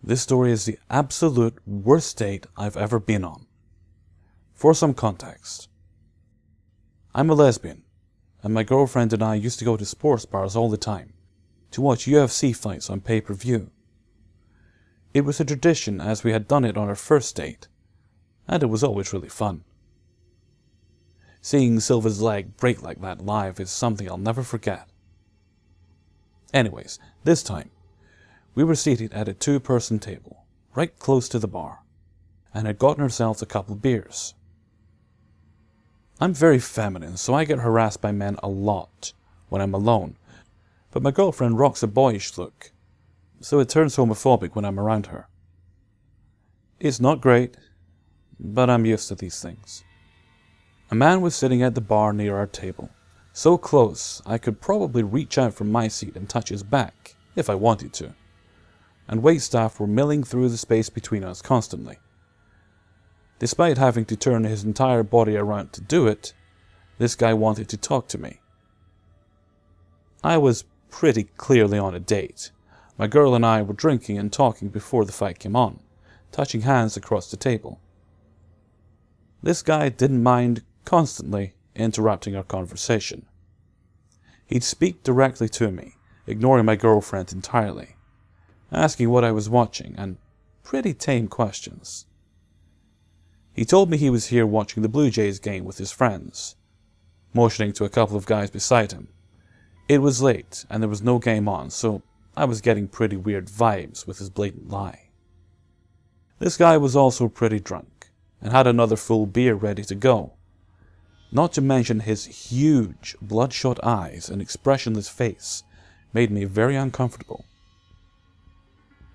This story is the absolute worst date I've ever been on. For some context, I'm a lesbian, and my girlfriend and I used to go to sports bars all the time to watch UFC fights on pay-per-view. It was a tradition as we had done it on our first date, and it was always really fun. Seeing Silva's leg break like that live is something I'll never forget. Anyways, this time, we were seated at a 2-person table, right close to the bar, and had gotten ourselves a couple beers. I'm very feminine, so I get harassed by men a lot when I'm alone, but my girlfriend rocks a boyish look, so it turns homophobic when I'm around her. It's not great, but I'm used to these things. A man was sitting at the bar near our table, so close I could probably reach out from my seat and touch his back, if I wanted to, and waitstaff were milling through the space between us constantly. Despite having to turn his entire body around to do it, this guy wanted to talk to me. I was pretty clearly on a date. My girl and I were drinking and talking before the fight came on, touching hands across the table. This guy didn't mind constantly interrupting our conversation. He'd speak directly to me, ignoring my girlfriend entirely, asking what I was watching, and pretty tame questions. He told me he was here watching the Blue Jays game with his friends, motioning to a couple of guys beside him. It was late, and there was no game on, so I was getting pretty weird vibes with his blatant lie. This guy was also pretty drunk, and had another full beer ready to go. Not to mention his huge, bloodshot eyes and expressionless face made me very uncomfortable.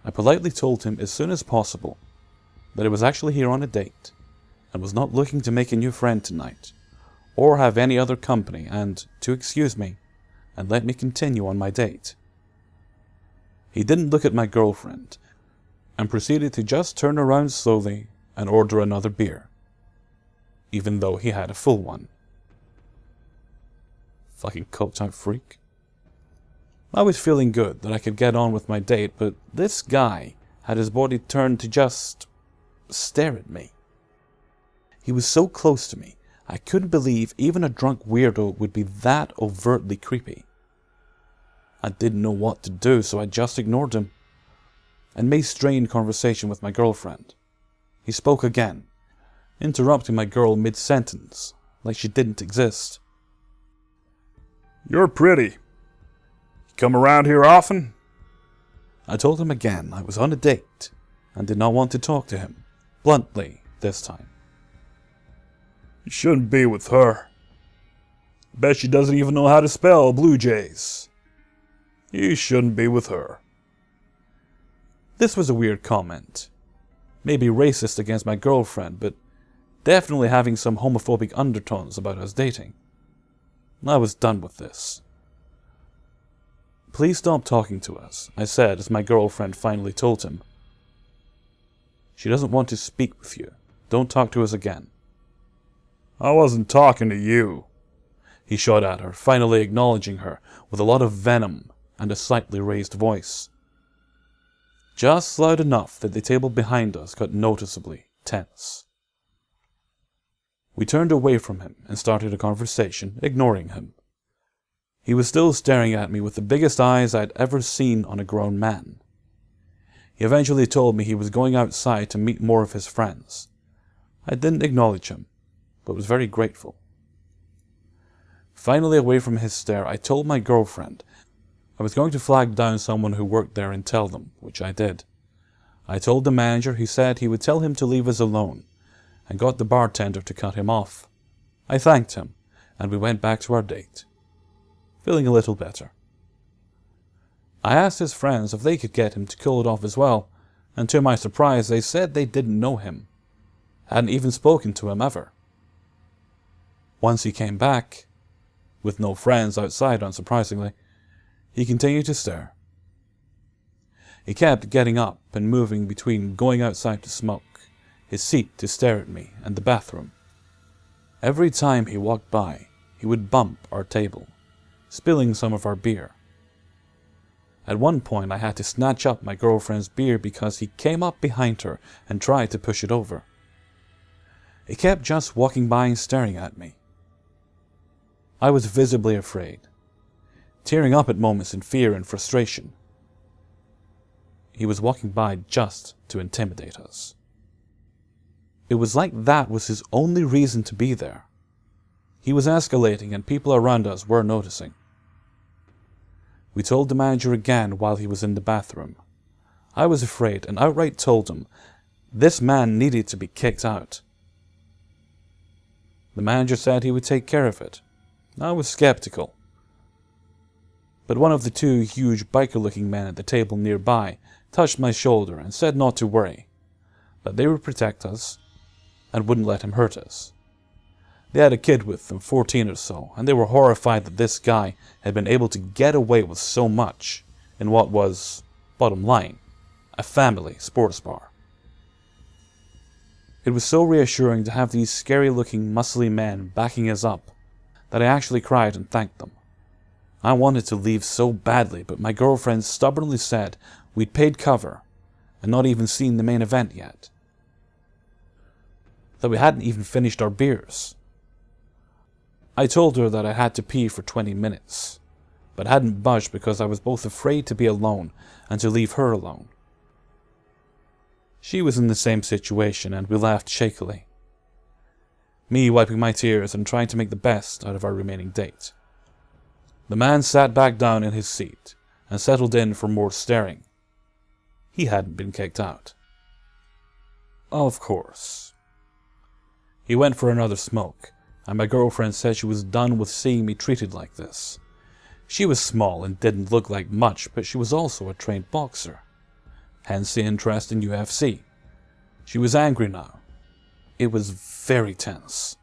I politely told him as soon as possible that I was actually here on a date, and was not looking to make a new friend tonight, or have any other company, and to excuse me, and let me continue on my date. He didn't look at my girlfriend, and proceeded to just turn around slowly and order another beer, even though he had a full one. Fucking coked-out freak. I was feeling good that I could get on with my date, but this guy had his body turned to just stare at me. He was so close to me, I couldn't believe even a drunk weirdo would be that overtly creepy. I didn't know what to do, so I just ignored him, and made strained conversation with my girlfriend. He spoke again, interrupting my girl mid-sentence, like she didn't exist. "You're pretty. You come around here often?" I told him again I was on a date, and did not want to talk to him, bluntly this time. "You shouldn't be with her. Bet she doesn't even know how to spell Blue Jays. You shouldn't be with her." This was a weird comment. Maybe racist against my girlfriend, but definitely having some homophobic undertones about us dating. I was done with this. "Please stop talking to us," I said as my girlfriend finally told him. "She doesn't want to speak with you. Don't talk to us again." "I wasn't talking to you," he shot at her, finally acknowledging her with a lot of venom and a slightly raised voice. Just loud enough that the table behind us got noticeably tense. We turned away from him and started a conversation, ignoring him. He was still staring at me with the biggest eyes I'd ever seen on a grown man. He eventually told me he was going outside to meet more of his friends. I didn't acknowledge him, but was very grateful. Finally away from his stare, I told my girlfriend I was going to flag down someone who worked there and tell them, which I did. I told the manager, who said he would tell him to leave us alone, and got the bartender to cut him off. I thanked him, and we went back to our date, feeling a little better. I asked his friends if they could get him to cool it off as well, and to my surprise they said they didn't know him, hadn't even spoken to him ever. Once he came back, with no friends outside unsurprisingly, he continued to stare. He kept getting up and moving between going outside to smoke, his seat to stare at me, and the bathroom. Every time he walked by, he would bump our table, spilling some of our beer. At one point I had to snatch up my girlfriend's beer because he came up behind her and tried to push it over. He kept just walking by and staring at me. I was visibly afraid, tearing up at moments in fear and frustration. He was walking by just to intimidate us. It was like that was his only reason to be there. He was escalating and people around us were noticing. We told the manager again while he was in the bathroom. I was afraid and outright told him this man needed to be kicked out. The manager said he would take care of it. I was skeptical. But one of the two huge biker-looking men at the table nearby touched my shoulder and said not to worry, that they would protect us and wouldn't let him hurt us. They had a kid with them, 14 or so, and they were horrified that this guy had been able to get away with so much in what was, bottom line, a family sports bar. It was so reassuring to have these scary-looking, muscly men backing us up that I actually cried and thanked them. I wanted to leave so badly, but my girlfriend stubbornly said we'd paid cover and not even seen the main event yet. That we hadn't even finished our beers. I told her that I had to pee for 20 minutes, but hadn't budged because I was both afraid to be alone and to leave her alone. She was in the same situation and we laughed shakily. Me wiping my tears and trying to make the best out of our remaining date. The man sat back down in his seat and settled in for more staring. He hadn't been kicked out. Of course. He went for another smoke, and my girlfriend said she was done with seeing me treated like this. She was small and didn't look like much, but she was also a trained boxer. Hence the interest in UFC. She was angry now. It was very tense.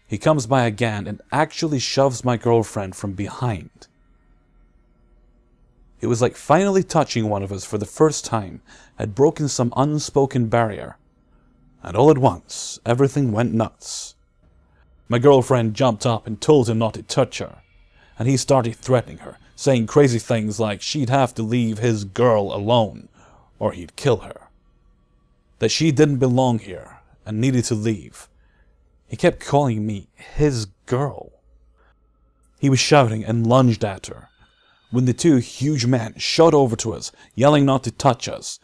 He comes by again and actually shoves my girlfriend from behind. It was like finally touching one of us for the first time had broken some unspoken barrier. And all at once, everything went nuts. My girlfriend jumped up and told him not to touch her. And he started threatening her, saying crazy things like she'd have to leave his girl alone, or he'd kill her. That she didn't belong here, and needed to leave. He kept calling me his girl. He was shouting and lunged at her, when the two huge men shot over to us, yelling not to touch us,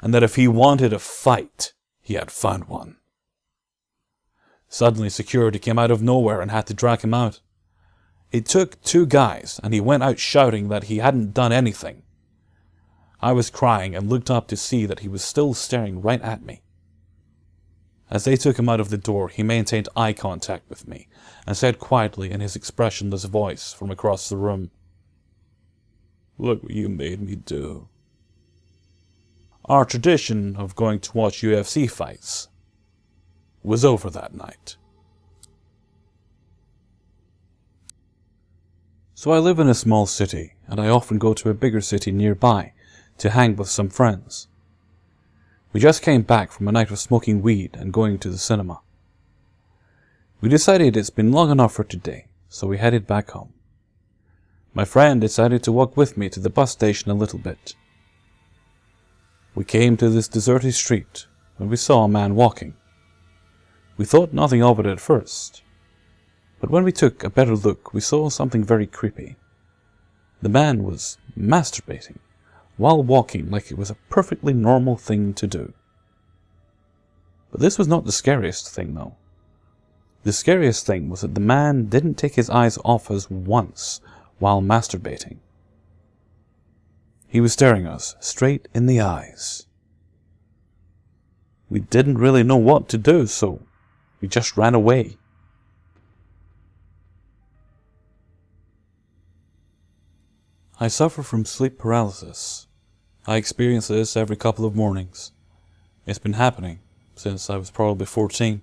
and that if he wanted a fight, he had found one. Suddenly security came out of nowhere and had to drag him out. It took 2 guys, and he went out shouting that he hadn't done anything. I was crying and looked up to see that he was still staring right at me. As they took him out of the door, he maintained eye contact with me and said quietly in his expressionless voice from across the room, "Look what you made me do." Our tradition of going to watch UFC fights was over that night. So I live in a small city, and I often go to a bigger city nearby to hang with some friends. We just came back from a night of smoking weed and going to the cinema. We decided it's been long enough for today, so we headed back home. My friend decided to walk with me to the bus station a little bit. We came to this deserted street when we saw a man walking. We thought nothing of it at first, but when we took a better look, we saw something very creepy. The man was masturbating while walking like it was a perfectly normal thing to do. But this was not the scariest thing, though. The scariest thing was that the man didn't take his eyes off us once while masturbating. He was staring us straight in the eyes. We didn't really know what to do, so we just ran away. I suffer from sleep paralysis. I experience this every couple of mornings. It's been happening since I was probably 14,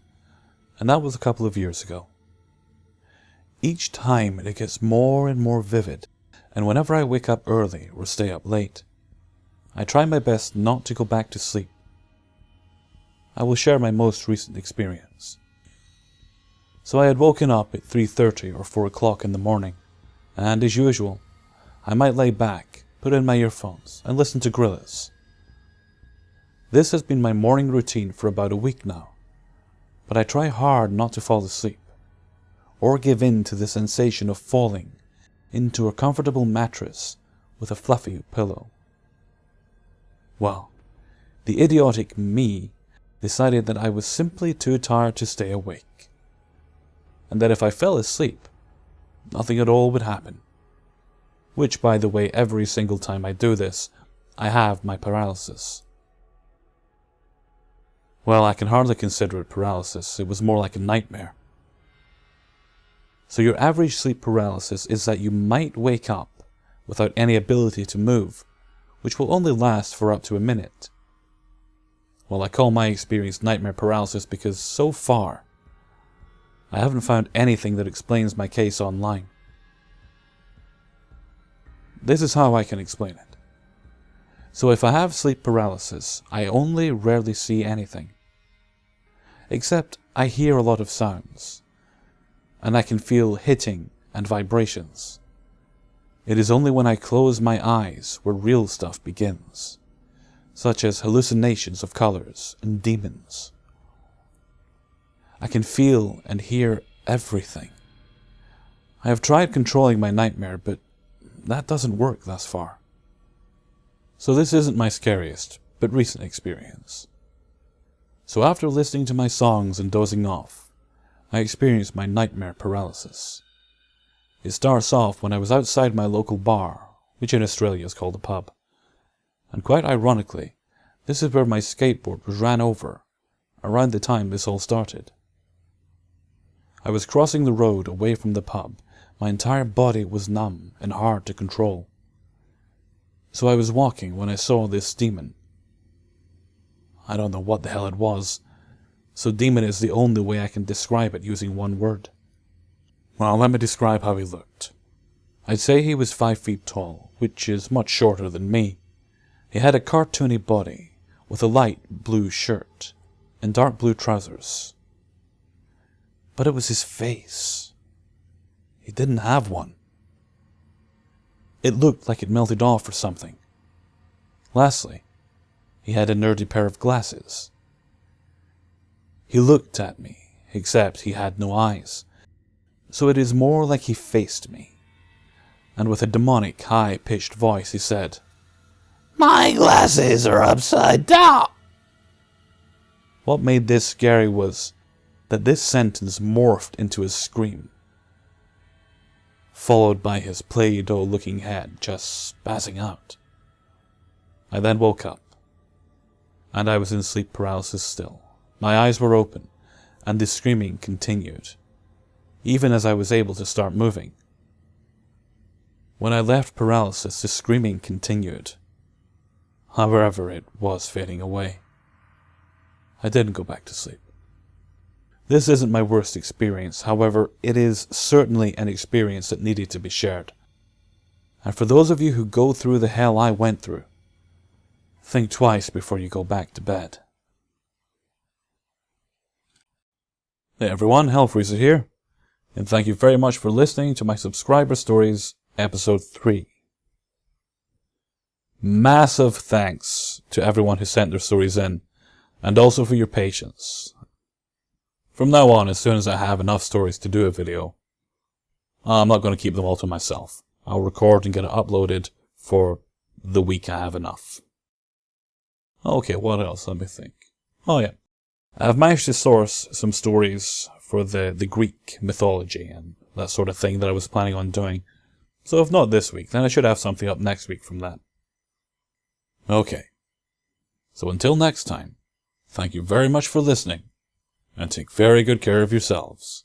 and that was a couple of years ago. Each time it gets more and more vivid, and whenever I wake up early or stay up late, I try my best not to go back to sleep. I will share my most recent experience. So I had woken up at 3:30 or 4 o'clock in the morning, and as usual, I might lay back put in my earphones, and listen to Gorillaz. This has been my morning routine for about a week now, but I try hard not to fall asleep, or give in to the sensation of falling into a comfortable mattress with a fluffy pillow. Well, the idiotic me decided that I was simply too tired to stay awake, and that if I fell asleep, nothing at all would happen. Which, by the way, every single time I do this, I have my paralysis. Well, I can hardly consider it paralysis. It was more like a nightmare. So your average sleep paralysis is that you might wake up without any ability to move, which will only last for up to a minute. Well, I call my experience nightmare paralysis because so far, I haven't found anything that explains my case online. This is how I can explain it. So if I have sleep paralysis, I only rarely see anything. Except I hear a lot of sounds, and I can feel hitting and vibrations. It is only when I close my eyes where real stuff begins, such as hallucinations of colors and demons. I can feel and hear everything. I have tried controlling my nightmare, but that doesn't work thus far. So this isn't my scariest, but recent experience. So after listening to my songs and dozing off, I experienced my nightmare paralysis. It starts off when I was outside my local bar, which in Australia is called a pub. And quite ironically, this is where my skateboard was ran over around the time this all started. I was crossing the road away from the pub. My entire body was numb and hard to control. So I was walking when I saw this demon. I don't know what the hell it was, so demon is the only way I can describe it using one word. Well, let me describe how he looked. I'd say he was 5 feet tall, which is much shorter than me. He had a cartoony body, with a light blue shirt, and dark blue trousers. But it was his face. He didn't have one. It looked like it melted off or something. Lastly, he had a nerdy pair of glasses. He looked at me, except he had no eyes, so it is more like he faced me. And with a demonic, high-pitched voice he said, "My glasses are upside down!" What made this scary was that this sentence morphed into a scream, followed by his Play-Doh looking head just spazzing out. I then woke up, and I was in sleep paralysis still. My eyes were open, and the screaming continued, even as I was able to start moving. When I left paralysis, the screaming continued. However, it was fading away. I didn't go back to sleep. This isn't my worst experience, however, it is certainly an experience that needed to be shared. And for those of you who go through the hell I went through, think twice before you go back to bed. Hey everyone, Hellfreezer here, and thank you very much for listening to my Subscriber Stories Episode 3. Massive thanks to everyone who sent their stories in, and also for your patience. From now on, as soon as I have enough stories to do a video, I'm not going to keep them all to myself. I'll record and get it uploaded for the week I have enough. Okay, what else? Let me think. Oh yeah. I've managed to source some stories for the Greek mythology and that sort of thing that I was planning on doing. So if not this week, then I should have something up next week from that. Okay. So until next time, thank you very much for listening, and take very good care of yourselves.